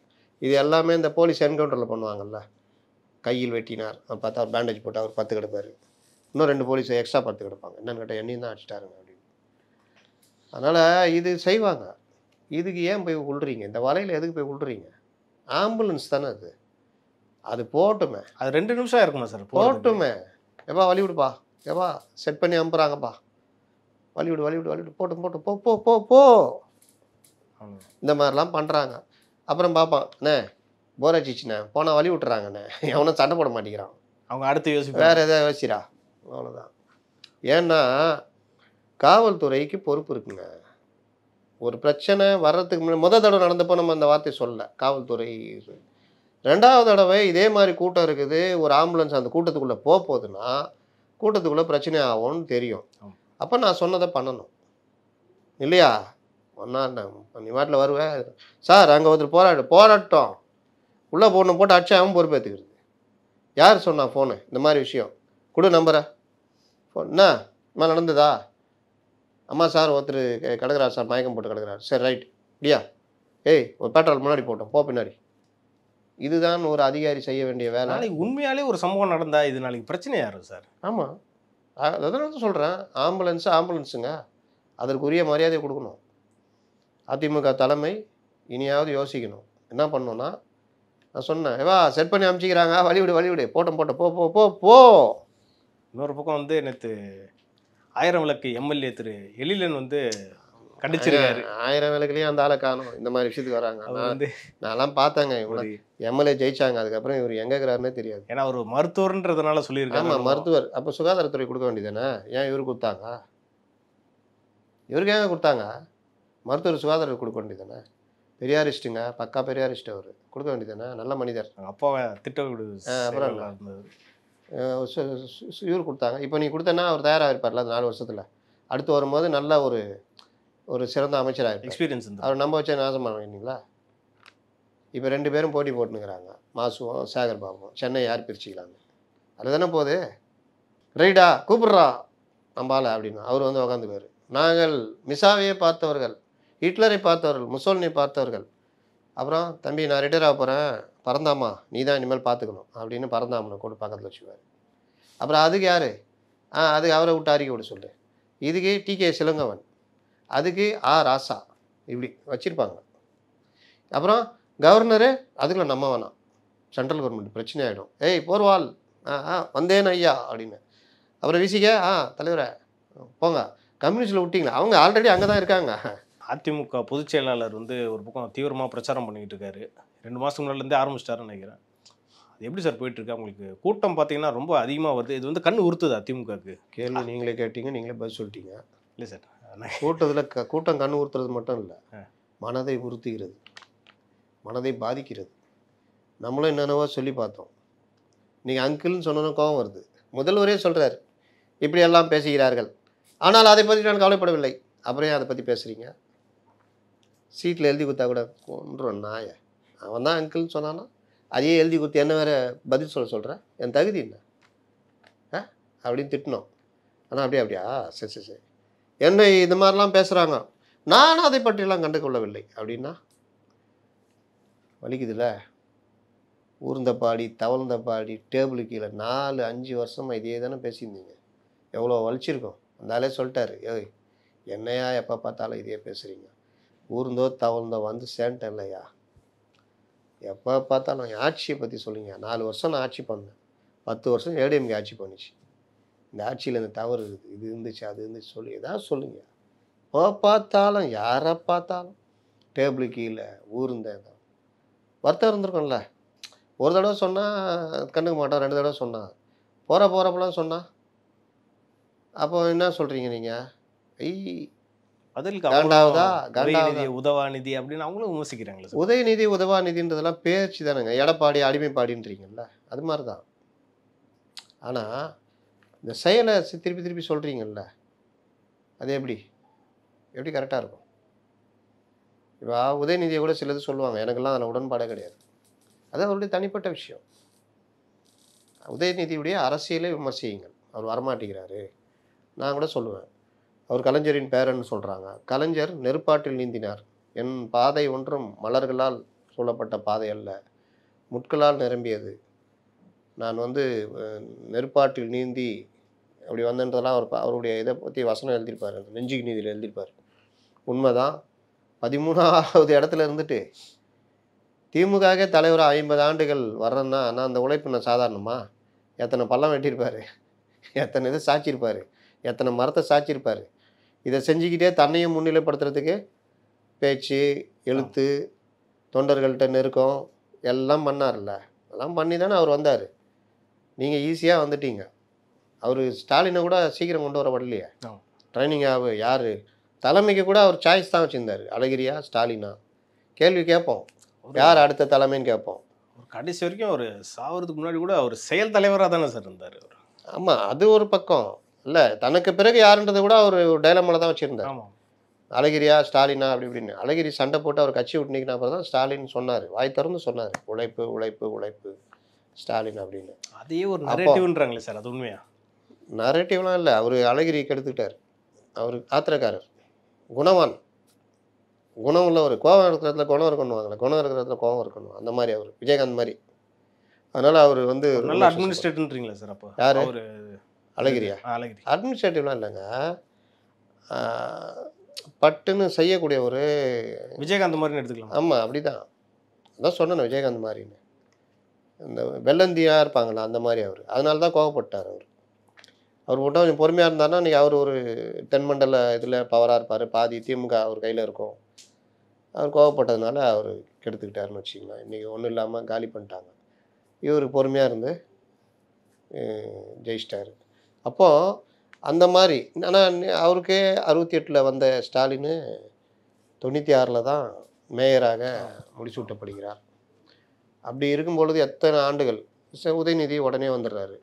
இது எல்லாமே இந்த போலீஸ் என்கவுண்டரில் பண்ணுவாங்கல்ல, கையில் வெட்டினார், அவர் பார்த்தா அவர் பேண்டேஜ் போட்டு அவர் 10 கிடப்பார், இன்னும் 2 போலீஸ் எக்ஸ்ட்ரா 10 கிடப்பாங்க, என்னன்னு கேட்டால் என்னையும் தான் அடிச்சிட்டாருங்க அப்படின்னு. அதனால் இது செய்வாங்க. இதுக்கு ஏன் போய் விழுறீங்க? இந்த வலையில் எதுக்கு போய் விழுறீங்க? ஆம்புலன்ஸ் தானே அது, அது போட்டுமே, அது 2 நிமிஷம் இருக்குமா சார்? போட்டுமே, எப்பா வழி விடுப்பா, எப்பா செட் பண்ணி அனுப்புகிறாங்கப்பா, வழி விடு போட்டு போ போ போ போ இந்த மாதிரிலாம் பண்ணுறாங்க. அப்புறம் பார்ப்பான், அண்ணே போர் அடிச்சிச்சுண்ணே, போனால் வழி விட்டுறாங்கண்ணே, எவனும் சண்டை போட மாட்டேங்கிறான், அவங்க அடுத்து யோசிப்பாங்க, வேறு எதாவது யோசிக்கிறா, அவ்வளோதான். ஏன்னா காவல்துறைக்கு பொறுப்பு இருக்குங்க. ஒரு பிரச்சனை வர்றதுக்கு முன்னாடி முதல் தடவை நடந்தப்போ நம்ம அந்த வார்த்தையை சொல்லலை, காவல்துறை. 2வது தடவை இதே மாதிரி கூட்டம் இருக்குது, ஒரு ஆம்புலன்ஸ் அந்த கூட்டத்துக்குள்ளே போகுதுன்னா கூட்டத்துக்குள்ளே பிரச்சனை ஆகும்னு தெரியும். அப்போ நான் சொன்னதை பண்ணணும் இல்லையா? ஒன்றா நீ வாட்டில் வருவேன் சார், அங்கே ஒருத்தர் போராட்டம் உள்ளே போடணும் போட்டு அடிச்சா அவன் பொறுப்பேற்றுக்கிறது. யார் சொன்னா ஃபோனு இந்த மாதிரி விஷயம் கொடு நம்பரை, ஃபோன் என்ன இது நடந்ததா? அம்மா சார் ஒருத்தர் கிடக்குறாரு சார், மயக்கம் போட்டு கிடக்குறாரு. சரி ரைட், இல்லையா? ஏய் ஒரு பெட்ரோல் முன்னாடி போட்டோம், போ பின்னாடி. இதுதான் ஒரு அதிகாரி செய்ய வேண்டிய வேலை. நாளைக்கு உண்மையாலே ஒரு சம்பவம் நடந்தா இது நாளைக்கு பிரச்சனை யாரும் சார்? ஆமாம், அதான் சொல்கிறேன், ஆம்புலன்ஸுங்க, அதற்குரிய மரியாதை கொடுக்கணும். அதிமுக தலைமை இனியாவது யோசிக்கணும். என்ன பண்ணணும்னா, நான் சொன்னேன், ஏவா செட் பண்ணி அனுப்பிச்சிக்கிறாங்க, வழிவிடு போட்டோம் போ போ போ போ. இன்னொரு பக்கம் வந்து நேற்று 1000 விளக்கு எம்எல்ஏ திரு எழிலன் வந்து கண்டிச்சிருக்காரு. 1000 விளக்குலேயும் அந்த ஆளை காணும், இந்த மாதிரி விஷயத்துக்கு வராங்க. நான்லாம் பார்த்தேங்க, இவ்வளோ எம்எல்ஏ ஜெயிச்சாங்க, அதுக்கப்புறம் இவர் எங்கே இருக்கிறாருன்னே தெரியாது. ஏன்னா ஒரு மருத்துவர்ன்றதுனால சொல்லியிருக்காங்க. ஆமாம், மருத்துவர். அப்போ சுகாதாரத்துறை கொடுக்க வேண்டியதானே, ஏன் இவரு கொடுத்தாங்க? இவருக்கு ஏங்க கொடுத்தாங்க? மருத்துவர் சுகாதாரம் கொடுக்க வேண்டியதானே. பெரியாரிஸ்ட்டுங்க, பக்கா பெரியாரிஸ்ட், அவர் கொடுக்க வேண்டியதானே, நல்ல மனிதர். அப்பாவை திட்ட விடு. அப்புறம் இவர் கொடுத்தாங்க. இப்போ நீ கொடுத்தனா அவர் தயாராக இருப்பார்ல அந்த 4 வருஷத்தில், அடுத்து வரும்போது நல்ல ஒரு சிறந்த அமைச்சராக இருப்பார். எக்ஸ்பீரியன்ஸ் அவர் நம்ப வச்ச நாசம் பண்ணுவீங்களா? இப்போ 2 பேரும் போட்டி போட்டுனுக்கிறாங்க, மாசுவும் சேகர் பாபுவும். சென்னை யார் பிரிச்சுக்கலாங்க? அது தானே போகுது. ரைடா கூப்பிட்றா நம்பால அப்படின்னு அவர் வந்து உக்காந்துக்குவார். நாங்கள் மிசாவையே பார்த்தவர்கள், ஹிட்லரை பார்த்தவர்கள், முசோலினி பார்த்தவர்கள். அப்புறம் தம்பி நான் ரிட்டையர் ஆக போகிறேன், பரந்தாமா நீ தான் இனிமேல் பார்த்துக்கணும் அப்படின்னு பரந்தாமனை கூட பக்கத்தில் வச்சுக்குவார். அப்புறம் அதுக்கு யார்? அதுக்கு அவரை விட்டு அறிக்கை விட சொல்லு. இதுக்கு டிகே சிலங்கவன், அதுக்கு ராசா, இப்படி வச்சுருப்பாங்க. அப்புறம் கவர்னரு அதுக்குள்ள நம்ம வேணாம், சென்ட்ரல் கவர்மெண்ட் பிரச்சனை ஆகிடும். ஏய் போர்வால் வந்தேன் ஐயா அப்படின்னு. அப்புறம் விசிக தலைவரை போங்க கம்யூனிஸ்டில் விட்டிங்களா? அவங்க ஆல்ரெடி அங்கே தான் இருக்காங்க. அதிமுக பொதுச் செயலாளர் வந்து ஒரு பக்கம் தீவிரமாக பிரச்சாரம் பண்ணிக்கிட்டு இருக்காரு. 2 மாதத்துக்கு முன்னாடிலேருந்தே ஆரம்பிச்சிட்டாருன்னு நினைக்கிறேன். அது எப்படி சார் போயிட்டுருக்கு? அவங்களுக்கு கூட்டம் பார்த்தீங்கன்னா ரொம்ப அதிகமாக வருது. இது வந்து கண் உறுத்துது அதிமுகவுக்கு. கேள்வி நீங்களே கேட்டீங்க, நீங்களே பதில் சொல்லிட்டீங்க. இல்லை சார், கூட்டத்தில் கூட்டம் கண் உறுத்துறது மட்டும் இல்லை, மனதை உறுத்துகிறது, மனதை பாதிக்கிறது. நம்மளும் என்னென்னவோ சொல்லி பார்த்தோம். நீங்கள் அங்கிள்னு சொன்னோன்னு கோபம் வருது. முதல்வரே சொல்கிறார் இப்படியெல்லாம் பேசுகிறார்கள், ஆனால் அதை பற்றி நான் கவலைப்படவில்லை. அப்புறம் ஏன் அதை பற்றி பேசுகிறீங்க? சீட்டில் எழுதி கொடுத்தா கூட கொன்றுவன் நாய. அவன் தான் அங்கிள்னு சொன்னானா அதையே எழுதி கொடுத்து என்ன வேறு பதில் சொல்கிறேன்? என் தகுதி என்ன அப்படின்னு திட்டினோம். ஆனால் அப்படியா சரி சரி என்ன இது மாதிரிலாம் பேசுகிறாங்க, நானும் அதை பற்றியெல்லாம் கண்டுகொள்ளவில்லை அப்படின்னா வலிக்குதுல்ல. ஊர்ந்த பாடி தவழ்ந்த பாடி டேபிளு கீழே 4-5 வருஷமாக இதே தானே பேசியிருந்தீங்க. எவ்வளோ வலிச்சிருக்கோம். அந்தாலே சொல்லிட்டாரு, ஏய் என்னையா எப்போ பார்த்தாலும் இதே பேசுகிறீங்க, ஊர்ந்தோ தவழ்ந்தோ வந்து சேன்ட்டேன் இல்லையா, எப்போ பார்த்தாலும் ஆட்சியை பற்றி சொல்லுங்க. 4 வருஷம் நான் ஆட்சி பண்ணேன், 10 வருஷம் ஏடிஎம்கே ஆட்சி பண்ணிச்சு. இந்த ஆட்சியில் இந்த தவறு இருக்குது, இது இருந்துச்சு அது இருந்துச்சு சொல்லி ஏதாவது சொல்லுங்கள். எப்போ பார்த்தாலும் யாரை பார்த்தாலும் டேபிளு கீழே ஊர்ந்தேன். வருத்தம் இருந்திருக்கும்ல. ஒரு தடவை சொன்னால் கண்டுக்க மாட்டோம், 2 தடவை சொன்னான், போகிறப்பெல்லாம் சொன்னால் அப்போ என்ன சொல்கிறீங்க நீங்கள்? உதயநிதி உதவாநிதி அப்படின்னு அவங்களும் விமர்சிக்கிறாங்களே. உதயநிதி உதவாநிதின்றதெல்லாம் பேச்சு தானேங்க. எடப்பாடி அடிமைப்பாடின்றீங்கல்ல, அது மாதிரி தான். ஆனால் இந்த செயலை திருப்பி திருப்பி சொல்கிறீங்கல்ல, அது எப்படி கரெக்டாக இருக்கும்? இப்போ உதயநிதியை கூட சிலது சொல்லுவாங்க, எனக்கெல்லாம் அதில் உடன்பாடே கிடையாது. அது அவருடைய தனிப்பட்ட விஷயம். உதயநிதியுடைய அரசியலை விமர்சியுங்கள். அவர் வரமாட்டேங்கிறாரு. நான் கூட சொல்லுவேன், அவர் கலைஞரின் பேரன்னு சொல்கிறாங்க. கலைஞர் நெருப்பாட்டில் நீந்தினார். என் பாதை ஒன்றும் மலர்களால் சூழப்பட்ட பாதை அல்ல, முட்களால் நிரம்பியது. நான் வந்து நெருப்பாட்டில் நீந்தி அப்படி வந்தன்றதெல்லாம் அவருடைய இதை பற்றி வசனம் எழுதியிருப்பார், நெஞ்சுக்கு நீதியில் எழுதியிருப்பார். உண்மைதான். 13வது இடத்துல இருந்துட்டு திமுகவே தலைவராக 50 ஆண்டுகள் வர்றேன்னா ஆனால் அந்த உழைப்பு நான் சாதாரணமா? எத்தனை பள்ளம் வெட்டியிருப்பார், எத்தனை இதை சாய்ச்சிருப்பார், எத்தனை மரத்தை சாய்ச்சிருப்பார். இதை செஞ்சுக்கிட்டே தன்னையும் முன்னிலைப்படுத்துறதுக்கு பேச்சு எழுத்து தொண்டர்கள்ட்ட நெருக்கம் எல்லாம் பண்ணார்ல. அதெல்லாம் பண்ணி தானே அவர் வந்தார். நீங்கள் ஈஸியாக வந்துட்டீங்க. அவர் ஸ்டாலினை கூட சீக்கிரம் கொண்டு வரப்படலையே. ட்ரைனிங் யார் தலைமைக்கு கூட அவர் சாய்ஸ் தான் வச்சுருந்தார், அழகிரியா ஸ்டாலினா. கேள்வி கேட்போம், யார் அடுத்த தலைமைன்னு கேட்போம். கடைசி வரைக்கும் ஒரு சாவறதுக்கு முன்னாடி கூட அவர் செயல் தலைவராக தானே சார் இருந்தார். ஆமாம், அது ஒரு பக்கம் இல்லை. தனக்கு பிறகு யாருன்றதை கூட அவர் டைலமால தான் வச்சுருந்தார். அழகிரியா ஸ்டாலினா அப்படி இப்படின்னு. அழகிரி சண்டை போட்டு அவர் கட்சி விட்டு நிற்கின அப்புறம் தான் ஸ்டாலின் சொன்னார், வாய் திறந்து சொன்னார், உழைப்பு உழைப்பு உழைப்பு ஸ்டாலின் அப்படின்னு. அதையே ஒரு நரேட்டிவ்ன்றாங்களே சார், அது உண்மையா? நரேட்டிவ்லாம் இல்லை, அவர் அழகிரி கெடுத்துக்கிட்டார். அவர் ஆத்திரக்காரர், குணவான், குணம் உள்ளவர். கோபம் இருக்கிறதுல குணம் இருக்கணுவாங்களே, குணம் இருக்கிறதுல கோபம் இருக்கணும். அந்த மாதிரி அவர் விஜயகாந்த் மாதிரி. அதனால் அவர் வந்து நல்ல அட்மினிஸ்ட்ரேட்டர்ன்றீங்களா சார்? அப்போ யார்? ஒரு அழகிரியா? அட்மினிஸ்ட்ரேட்டிவ்லாம் இல்லைங்க, பட்டுன்னு செய்யக்கூடிய ஒரு விஜயகாந்த் மாதிரி எடுத்துக்கலாம். ஆமாம், அப்படி தான். அதான் சொன்னேன் விஜயகாந்த் மாதிரின்னு. இந்த வெள்ளந்தியாக இருப்பாங்களா அந்த மாதிரி அவர். அதனால தான் கோவப்பட்டார் அவர். அவர் மட்டும் கொஞ்சம் பொறுமையாக இருந்தார்னா இன்றைக்கி அவர் ஒரு தென்மண்டல இதில் பவராக இருப்பார். பாதி திமுக அவர் கையில் இருக்கும். அவர் கோவப்பட்டதுனால அவர் கெடுத்துக்கிட்டாருன்னு வச்சுக்கலாம். இன்றைக்கி ஒன்றும் இல்லாமல் காலி பண்ணிட்டாங்க. இவர் பொறுமையாக இருந்து ஜெயிச்சிட்டார். அப்போது அந்த மாதிரி. ஆனால் அவருக்கே 68 வந்த ஸ்டாலின் 96 தான் மேயராக முடிசூட்டப்படுகிறார். அப்படி இருக்கும் பொழுது எத்தனை ஆண்டுகள் உதயநிதி உடனே வந்துடுறாரு.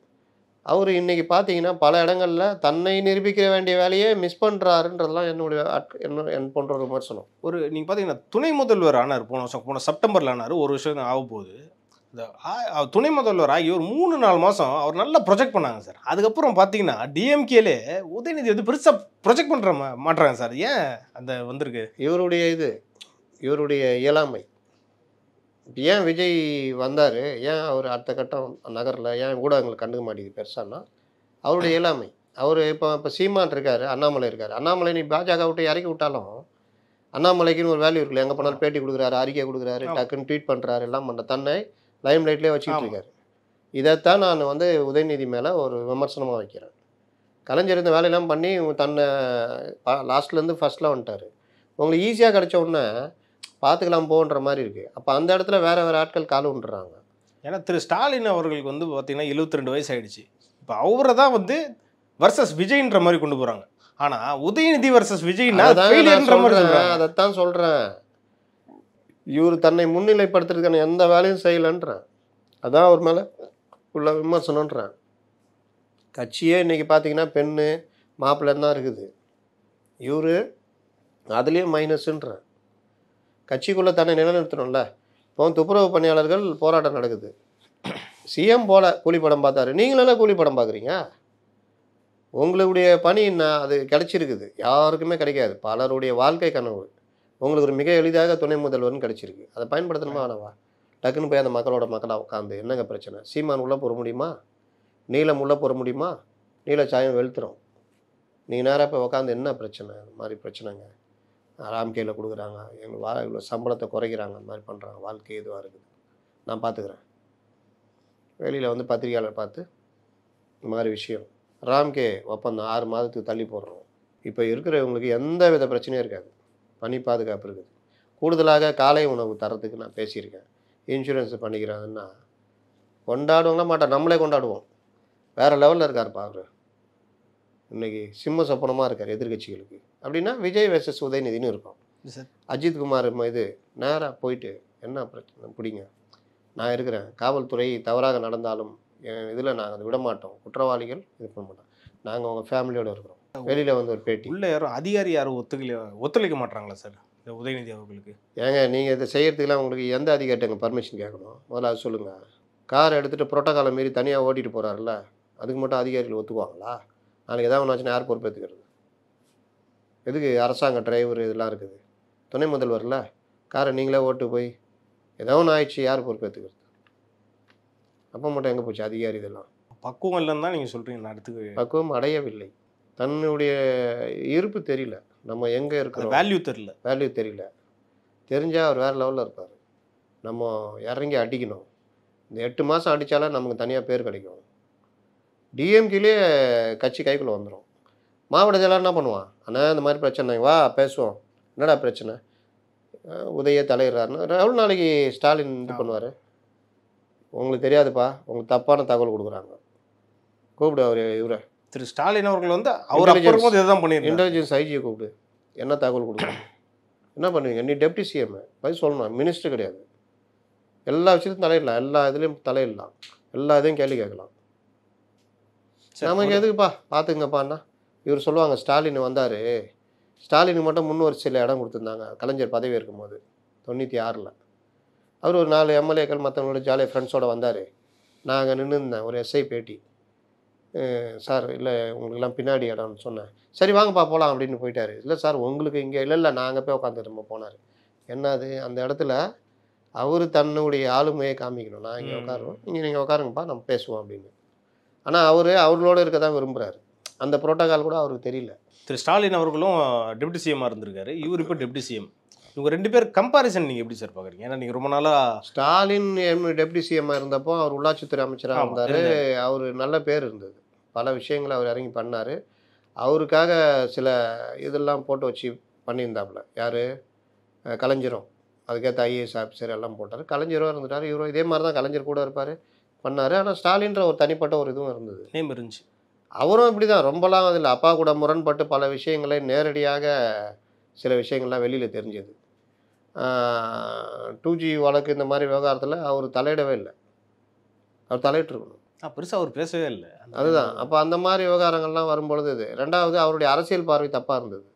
அவர் இன்னைக்கு பார்த்தீங்கன்னா பல இடங்கள்ல தன்னை நிரூபிக்க வேண்டிய வேலையே மிஸ் பண்ணுறாருன்றதெல்லாம் என்னுடைய என் போன்ற ஒரு விமர்சனம். நீங்கள் பார்த்தீங்கன்னா துணை முதல்வர் ஆனார் போன செப்டம்பரில் ஆனார், ஒரு வருஷம் ஆக போகுது. இந்த துணை முதல்வர் ஆகி ஒரு 3-4 மாதம் அவர் நல்லா ப்ரொஜெக்ட் பண்ணாங்க சார். அதுக்கப்புறம் பார்த்தீங்கன்னா டிஎம்கேலே உதயநிதி வந்து பெருசாக ப்ரொஜெக்ட் பண்ணுற மாட்டுறாங்க சார். ஏன் அந்த வந்திருக்கு? இவருடைய இயலாமை. ஏன் விஜய் வந்தார், ஏன் அவர் அடுத்த கட்டம் நகரில், ஏன் ஊடகங்களை கண்டுக்க மாட்டேங்குது பெருசான்னா அவருடைய இயலாமை. அவர் இப்போ சீமான் இருக்கார், அண்ணாமலை இருக்கார். அண்ணாமலை நீ பாஜக விட்டு இறக்கி விட்டாலும் அண்ணாமலைக்குன்னு ஒரு வேல்யூ இருக்குல்ல, எங்கே போனாலும் பேட்டி கொடுக்குறாரு, அறிக்கை கொடுக்குறாரு, டக்குன்னு ட்வீட் பண்ணுறாரு, எல்லாம் பண்ணுற தன்னை லைம் லைட்லேயே வச்சுக்கிட்டு இருக்காரு. இதைத்தான் நான் வந்து உதயநிதி மேலே ஒரு விமர்சனமாக வைக்கிறேன். கலைஞர் இந்த வேலையெல்லாம் பண்ணி தன்னை லாஸ்ட்லேருந்து ஃபஸ்ட்டில் வந்துட்டார். உங்களுக்கு ஈஸியாக கிடச்ச உடனே பார்த்துக்கலாம் போன்ற மாதிரி இருக்குது. அப்போ அந்த இடத்துல வேறு ஆட்கள் கால் விண்டுறாங்க. ஏன்னா திரு ஸ்டாலின் அவர்களுக்கு வந்து பார்த்தீங்கன்னா 72 வயசு ஆகிடுச்சு. இப்போ அவரை தான் வந்து வர்சஸ் விஜய்ன்ற மாதிரி கொண்டு போகிறாங்க. ஆனால் உதயநிதி வர்சஸ் விஜய்னா அதைத்தான் சொல்கிறேன். இவர் தன்னை முன்னிலைப்படுத்துறதுக்கான எந்த வேலையும் செய்யலைன்றேன். அதான் அவர் மேலே உள்ள விமர்சனன்றேன். கட்சியே இன்றைக்கி பார்த்தீங்கன்னா பெண்ணு மாப்பிள்ளைன்னு தான் இருக்குது. இவர் அதுலேயும் மைனஸுன்றேன். கட்சிக்குள்ளே தன்னை நிலைநிறுத்தணும்ல. இப்போ துப்புரவு பணியாளர்கள் போராட்டம் நடக்குது. சிஎம் போல கூலி படம் பார்த்தாரு, நீங்களெல்லாம் கூலி படம் பார்க்குறீங்க. உங்களுடைய பணி என்ன அது கிடைச்சிருக்குது, யாருக்குமே கிடைக்காது. பலருடைய வாழ்க்கை கனவு உங்களுக்கு ஒரு மிக எளிதாக துணை முதல்வர்னு கிடைச்சிருக்கு. அதை பயன்படுத்தணுமா வேணவா? டக்குன்னு போய் அந்த மக்களாக உட்காந்து என்னங்க பிரச்சனை? சீமான் உள்ளே போட முடியுமா? நீளம் உள்ளே போட முடியுமா? நீல சாயம் வெளுத்துரும். நீங்கள் நேராக போய் உட்காந்து என்ன பிரச்சனை, இந்த மாதிரி பிரச்சனைங்க ராம்கேயில் கொடுக்குறாங்க, எங்கள் இவ்வளோ சம்பளத்தை குறைக்கிறாங்க, அந்த மாதிரி பண்ணுறாங்க, வாழ்க்கை இதுவாக இருக்குது, நான் பார்த்துக்கிறேன். வெளியில் வந்து பத்திரிகையாளர் பார்த்து இந்த மாதிரி விஷயம் ராம்கே ஒப்பந்தம் 6 மாதத்துக்கு தள்ளி போடுறோம். இப்போ இருக்கிறவங்களுக்கு எந்த வித பிரச்சனையும் இருக்காது, பணி பாதுகாப்பு இருக்குது. கூடுதலாக காலை உணவு தரத்துக்கு நான் பேசியிருக்கேன். இன்சூரன்ஸ் பண்ணிக்கிறாங்கன்னா கொண்டாடுவாங்களா மாட்டோம், நம்மளே கொண்டாடுவோம். வேறு லெவலில் இருக்காருப்பா அவர். இன்றைக்கி சிம்ம சொப்பனமாக இருக்கார் எதிர்கட்சிகளுக்கு. அப்படின்னா விஜய் வெர்சஸ் உதயநிதினு இருக்கும். அஜித்குமார் இது நேராக போயிட்டு என்ன பிரச்சனை பிடிங்க, நான் இருக்கிறேன், காவல்துறை தவறாக நடந்தாலும் இதில் நாங்கள் அதை விட மாட்டோம், குற்றவாளிகள் இது பண்ண மாட்டோம், நாங்கள் உங்கள் ஃபேமிலியோடு இருக்கிறோம். வெளியில் வந்து ஒரு பேட்டி. உள்ள யாரும் அதிகாரி யாரும் ஒத்துழைக்க மாட்டாங்களா சார் இந்த உதயநிதி அவர்களுக்கு? ஏங்க நீங்கள் இதை செய்கிறதுக்கெல்லாம் உங்களுக்கு எந்த அதிகாரிட்ட பர்மிஷன் கேட்கணும்? முதல்ல அது சொல்லுங்கள். கார் எடுத்துகிட்டு புரோட்டோகாலை மீறி தனியாக ஓட்டிகிட்டு போகிறாருல்ல, அதுக்கு மட்டும் அதிகாரிகள் ஒத்துக்குவாங்களா? நாளைக்கு எதாவது ஒன்று ஆச்சுன்னா யார் பொறுப்பேற்றுக்கிறது? எதுக்கு அரசாங்க டிரைவர் இதெல்லாம் இருக்குது? துணை முதல்வரில் காரை நீங்களே ஓட்டு போய் ஏதோ ஒன்று ஆயிடுச்சு, யார் பொறுப்பேற்றுக்கிறது? அப்போ மட்டும் எங்கே போச்சு அதிகாரி? இதெல்லாம் பக்குவம் இல்லைன்னு தான் நீங்கள் சொல்கிறீங்க. அடுத்து பக்குவம் அடையவில்லை, தன்னுடைய இருப்பு தெரியல, நம்ம எங்கே இருக்கிறோம் வேல்யூ தெரியல. தெரிஞ்சால் அவர் வேறு லெவலில் இருப்பார். நம்ம இறங்கி அடிக்கணும். இந்த 8 மாதம் அடித்தாலும் நமக்கு தனியாக பேர் கிடைக்கும். டிஎம்கேலே கட்சி கைக்குள்ளே வந்துடும். மாவட்ட செயலாளர் என்ன பண்ணுவான்? ஆனால் இந்த மாதிரி பிரச்சனை வா பேசுவோம், என்னடா பிரச்சனை, உதய தலையிடுறாருன்னு எவ்வளோ நாளைக்கு ஸ்டாலின் இது பண்ணுவார்? உங்களுக்கு தெரியாதுப்பா, உங்களுக்கு தப்பான தகவல் கொடுக்குறாங்க, கூப்பிடு அவர் இவரை திரு ஸ்டாலின் அவர்கள் வந்து அவர் இதுதான் பண்ணிடுறாரு. இன்டெலிஜென்ஸ் ஐஜியை கூப்பிடு, என்ன தகவல் கொடுக்குறாங்க, என்ன பண்ணுவீங்க? நீ டெப்டி சிஎம் பதில் சொல்லணும், மினிஸ்டர் கிடையாது. எல்லா விஷயத்தையும் தலையிடலாம், எல்லா இதுலேயும் தலையிடலாம், எல்லா இதையும் கேள்வி கேட்கலாம். நமக்கு எதுக்குப்பா பார்த்துங்கப்பான்னா இவர் சொல்லுவாங்க. ஸ்டாலின் வந்தார், ஸ்டாலினுக்கு மட்டும் முன் வரிசையில் இடம் கொடுத்துருந்தாங்க கலைஞர் பதவி இருக்கும்போது 96. அவர் ஒரு 4 எம்எல்ஏக்கள் மற்றவங்களோட ஜாலியாக ஃப்ரெண்ட்ஸோடு வந்தார். நான் அங்கே நின்று இருந்தேன். ஒரு எஸ்ஐ பேட்டி, சார் இல்லை உங்களுக்கெல்லாம் பின்னாடி இடம்னு சொன்னேன். சரி வாங்கப்பா போகலாம் அப்படின்னு போயிட்டார். இல்லை சார் உங்களுக்கு இங்கே இல்லை நான் அங்கே போய் உட்காந்துட்டு போனார். என்னது அந்த இடத்துல அவர் தன்னுடைய ஆளுமையை காமிக்கணும். நான் இங்கே உட்காருவோம், நீங்கள் உட்காருங்கப்பா நம்ம பேசுவோம் அப்படின்னு. ஆனால் அவர்களோடு இருக்க தான் விரும்புகிறாரு. அந்த புரோட்டோகால் கூட அவருக்கு தெரியல. திரு ஸ்டாலின் அவர்களும் டெப்டி சிஎம்மாக இருந்திருக்காரு, இவர் இப்போ டெப்டி சிஎம். இவங்க 2 பேர் கம்பாரிசன் நீங்கள் எப்படி சார் பார்க்குறீங்க? ஏன்னா நீங்கள் ரொம்ப நாளாக ஸ்டாலின் டெப்டி சிஎம்மாக இருந்தப்போ அவர் உள்ளாட்சித்துறை அமைச்சராக இருந்தார். அவர் நல்ல பேர் இருந்தது, பல விஷயங்களை அவர் இறங்கி பண்ணார். அவருக்காக சில இதெல்லாம் போட்டு வச்சு பண்ணியிருந்தாப்புல. யார்? கலைஞரும் அதுக்கேற்ற ஐஏஎஸ் ஆஃபீஸர் எல்லாம் போட்டார். கலைஞரும் இருந்துட்டார், இவரும் இதே மாதிரி தான் கலைஞர் கூட இருப்பார் பண்ணார். ஆனால் ஸ்டாலின்ற ஒரு தனிப்பட்ட ஒரு இதுவும் இருந்தது, நேம் இருந்துச்சு. அவரும் இப்படி தான் ரொம்பலாம் அதில் அப்பா கூட முரண்பட்டு பல விஷயங்களை நேரடியாக சில விஷயங்கள்லாம் வெளியில் தெரிஞ்சது. 2G வழக்கு இந்த மாதிரி விவகாரத்தில் அவர் தலையிடவே இல்லை. அவர் தலையிட்டுருக்கணும். பெருசாக அவர் பேசவே இல்லை. அதுதான். அப்போ அந்த மாதிரி விவகாரங்கள்லாம் வரும்பொழுது இது. ரெண்டாவது அவருடைய அரசியல் பார்வை தப்பாக இருந்தது.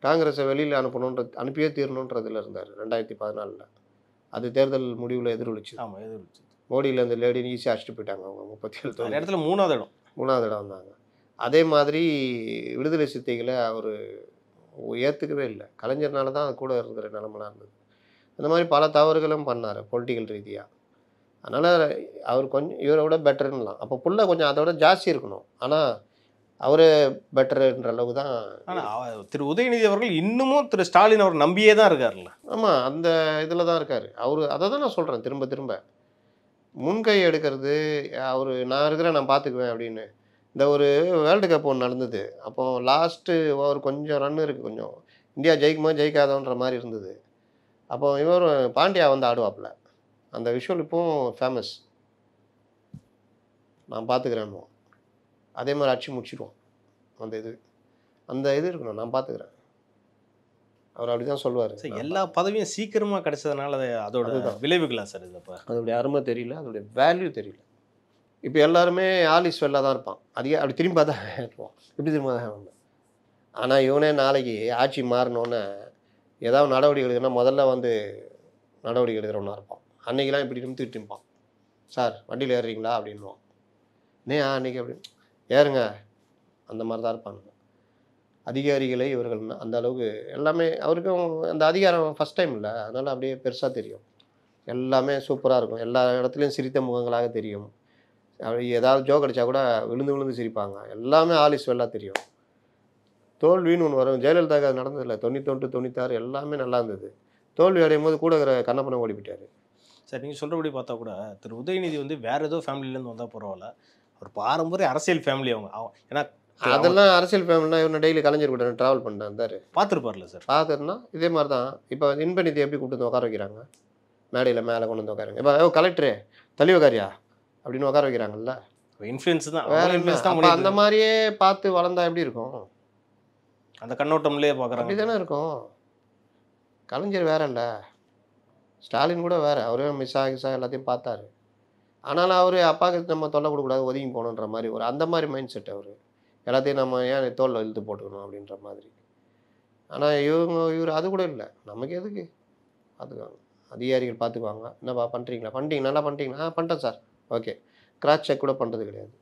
காங்கிரஸை வெளியில் அனுப்பியே தீரணுன்றதுல இருந்தார் 2014. அது தேர்தல் முடிவில் எதிரொலிச்சு. ஆமாம், எதிரொலிச்சு. மோடியில் அந்த லேடின்னு ஈஸியாக அடிச்சுட்டு போயிட்டாங்க அவங்க 37 இடத்துல 3வது இடம். 3வது இடம் வந்தாங்க. அதே மாதிரி விடுதலை சிறுத்தைகளை அவர் ஏற்றுக்கவே இல்லை. கலைஞர்னால தான் அது கூட இருக்கிற நிலமெல்லாம் இருந்தது. அந்த மாதிரி பல தவறுகளும் பண்ணார் பொலிட்டிக்கல் ரீதியாக. அதனால் அவர் கொஞ்சம் இவரை விட பெட்டர்னுலாம். அப்போ புள்ள கொஞ்சம் அதை விட ஜாஸ்தி இருக்கணும். ஆனால் அவரே பெட்டருன்ற அளவுக்கு தான். ஆனால் திரு உதயநிதி அவர்கள் இன்னமும் திரு ஸ்டாலின் அவர் நம்பியே தான் இருக்காருல்ல. ஆமாம், அந்த இதில் தான் இருக்கார் அவர். அதை தான் நான் சொல்கிறேன் திரும்ப திரும்ப. முன்கை எடுக்கிறது அவர் நான் இருக்கிறேன் நான் பார்த்துக்குவேன் அப்படின்னு. இந்த ஒரு வேர்ல்டு கப் ஒன்று நடந்தது. அப்போ லாஸ்ட்டு ஓவர் கொஞ்சம் ரன் இருக்குது, கொஞ்சம் இந்தியா ஜெயிக்குமா ஜெயிக்காதோன்ற மாதிரி இருந்தது. அப்போ இவர் பாண்டியா வந்து ஆடுவாப்பில். அந்த விஷுவல் இப்போவும் ஃபேமஸ். நான் பார்த்துக்கிறேன். அதே மாதிரி அடிச்சு முடிச்சிடுவோம். அந்த இது இருக்கணும், நான் பார்த்துக்கிறேன். அவர் அப்படி தான் சொல்லுவார். சார் எல்லா பதவியும் சீக்கிரமாக கிடைச்சதுனால அதோட விளைவுகளா சார் இது? அப்போ அதோடைய அருமை தெரியல, அதோடைய வேல்யூ தெரியல. இப்போ எல்லாருமே ஆல் இஸ் வெல்லாக தான் இருப்பான். அப்படி திரும்ப தான் இருப்பான், இப்படி திரும்ப தான் வந்தேன். ஆனால் இவனே நாளைக்கு ஆட்சி மாறினோன்னே ஏதாவது நடவடிக்கை எடுக்கணும்னா முதல்ல வந்து நடவடிக்கை எடுக்கிறவனா இருப்பான். அன்றைக்கெலாம் இப்படி நிமித்திட்டு இருப்பான். சார் வண்டியில் ஏறுறீங்களா அப்படின்வான். அன்றைக்கி அப்படி ஏறுங்க, அந்த மாதிரி தான் இருப்பாங்க அதிகாரிகளை இவர்கள். அந்த அளவுக்கு எல்லாமே அவருக்கும் அந்த அதிகாரம் ஃபஸ்ட் டைம் இல்லை, அதனால் அப்படியே பெருசாக தெரியும். எல்லாமே சூப்பராக இருக்கும், எல்லா இடத்துலையும் சிரித்த முகங்களாக தெரியும். ஏதாவது ஜோக் அடித்தா கூட விழுந்து விழுந்து சிரிப்பாங்க. எல்லாமே ஆல் இஸ் வெல்லாக தெரியும். தோல்வின்னு ஒன்று வரும். ஜெயலலிதாவுக்கு அது நடந்ததில்லை. 91, 96 எல்லாமே நல்லா இருந்தது. தோல்வி அடையும் போது கூட இருக்கிற கண்ணப்பனை ஓடி போயிட்டார். சார் நீங்கள் சொல்கிறபடி பார்த்தா கூட திரு உதயநிதி வந்து வேறு ஏதோ ஃபேமிலியிலேருந்து வந்தால் பரவாயில்ல, ஒரு பாரம்பரிய அரசியல் ஃபேமிலி அவங்க. ஏன்னா அதெல்லாம் அரசியல் ஃபேமிலினா இவனை டெய்லி கலைஞர் கூட ட்ராவல் பண்ணிட்டு இருந்தார். பார்த்துருப்பார்ல சார்? பார்த்துருன்னா இதே மாதிரி தான். இப்போ இன்பநிதி எப்படி கூப்பிட்டு வந்து உட்கார வைக்கிறாங்க, மேடையில் மேலே கொண்டு வந்து உட்காருங்க. இப்போ கலெக்டரு தள்ளி உட்காரியா அப்படின்னு உட்கார வைக்கிறாங்கல்ல. இன்ஃப்ளூயன்ஸ் தான், வேற இன்ஃப்ளூயன்ஸ் தான். அந்த மாதிரியே பார்த்து வளர்ந்தா எப்படி இருக்கும்? அந்த கண்ணோட்டம்லேயே பார்க்குறாங்க. அப்படி தானே இருக்கும். கலைஞர் வேற இல்லை, ஸ்டாலின் கூட வேறு. அவரே மிஸ் எல்லாத்தையும் பார்த்தாரு. ஆனாலும் அவர் அப்பாவுக்கு நம்ம தொல்லை கொடுக்கூடாது, ஒதுங்கி போகணுன்ற மாதிரி ஒரு அந்த மாதிரி மைண்ட் செட் அவர். எல்லாத்தையும் நம்ம ஏன் தோளில் இழுத்து போட்டுக்கணும் அப்படின்ற மாதிரி. ஆனால் இவர் அது கூட இல்லை. நமக்கு எதுக்கு பார்த்துக்குவாங்க, அதிகாரிகள் பார்த்துக்குவாங்க. என்னப்பா பண்ணுறீங்களா, பண்ணிட்டீங்க, நல்லா பண்ணிட்டீங்களா, பண்ணிட்டேன் சார், ஓகே. கிராஸ் செக் கூட பண்ணுறது கிடையாது.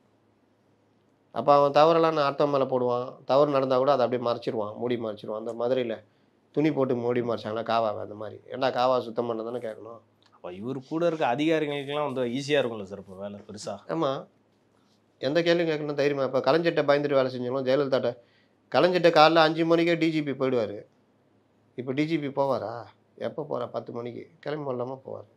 அப்போ அவன் தவறெல்லாம் நான் அடுத்த மேலே போடுவான். தவறு நடந்தால் கூட அதை அப்படியே மறைச்சிடுவான், மூடி மறைச்சிடுவான். அந்த மதுரையில் துணி போட்டு மூடி மறைச்சாங்களா காவாவை, அந்த மாதிரி. ஏன்னா காவா சுத்தம் பண்ண தானே கேட்கணும். அப்போ இவர் கூட இருக்க அதிகாரிகளுக்கெல்லாம் வந்து ஈஸியாக இருக்கும்ல சார் இப்போ வேலை பெருசாக? ஆமாம், எந்த கேள்வியும் கேட்கணும் தைரியமாக. இப்போ கலைஞர்கிட்ட பயந்துட்டு வேலை செஞ்சாலும் ஜெயலலிதாட்ட கலைஞர்கிட்ட காலைல 5 மணிக்கே டிஜிபி போயிடுவார். இப்போ டிஜிபி போவாரா? எப்போ போகிறார்? 10 மணிக்கு கிளம்பி வரலாமா போவார்.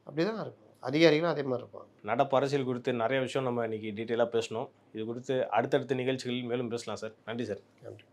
அப்படி தான் இருக்கும். அதிகாரிகளும் அதே மாதிரி இருப்பாங்க. நடப்பு அரசியல் குறித்து நிறைய விஷயம் நம்ம இன்றைக்கி டீட்டெயிலாக பேசணும். இது குறித்து அடுத்தடுத்த நிகழ்ச்சிகளில் மேலும் பேசலாம் சார். நன்றி சார். நன்றி.